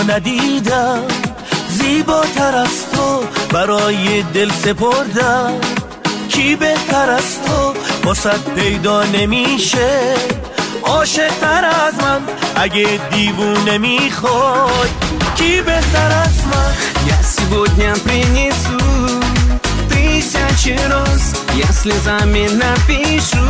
ندیدم زیباتر از تو برای دل سپردم، کی بهتر از تو واسط پیدا نمیشه، عاشق‌تر از من اگه دیوونه میخوای، کی بهتر از من. Я сегодня принесу тысячи роз, я слезами напишу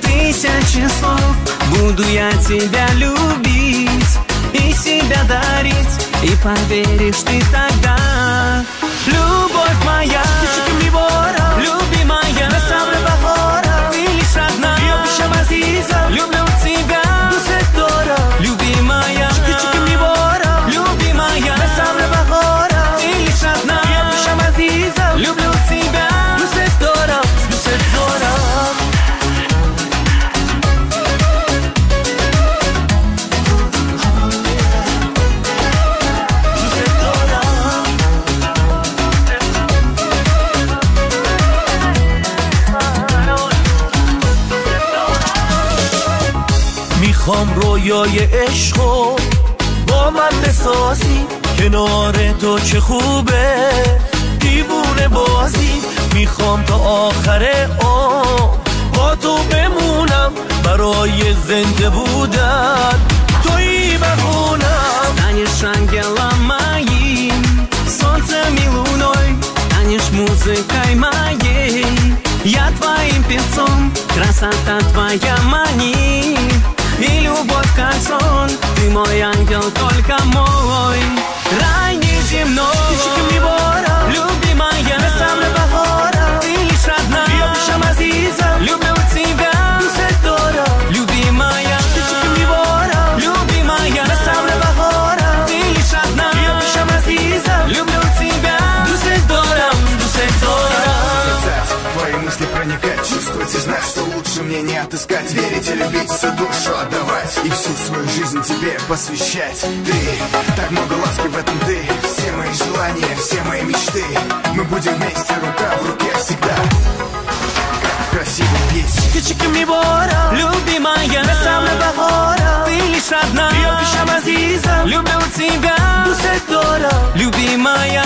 тысячи слов, буду я тебя любить и себя дарить, и поверишь ты тогда. Любовь моя, любимая, ты лишь одна. Люблю тебя, любимая, любимая, ты лишь одна. Люблю тебя, میخوام رویای عشقو با من بسازی، کنار تو چه خوبه دیوونه بازی، میخوام تا آخر عمر با تو بمونم، برای زنده بودن تویی بخونم. Станешь ангелом моим, солнцем и луной, станешь музыкой моей, я твоим певцом, красота твоя манит, и любовь как сон, ты мой ангел, только мой, рай неземной, любимая, ты лишь одна, люблю тебя, любимая, любимая, ты лишь одна, люблю тебя, твои мысли проникать, чувствовать и знать, что лучше мне не отыскать, верить и любить, всю душу отдавать и всю свою жизнь тебе посвящать. Ты, так много ласки в этом ты, все мои желания, все мои мечты, мы будем вместе, рука в руке всегда, как в красивой песне. Любимая, ты лишь одна, люблю тебя, любимая,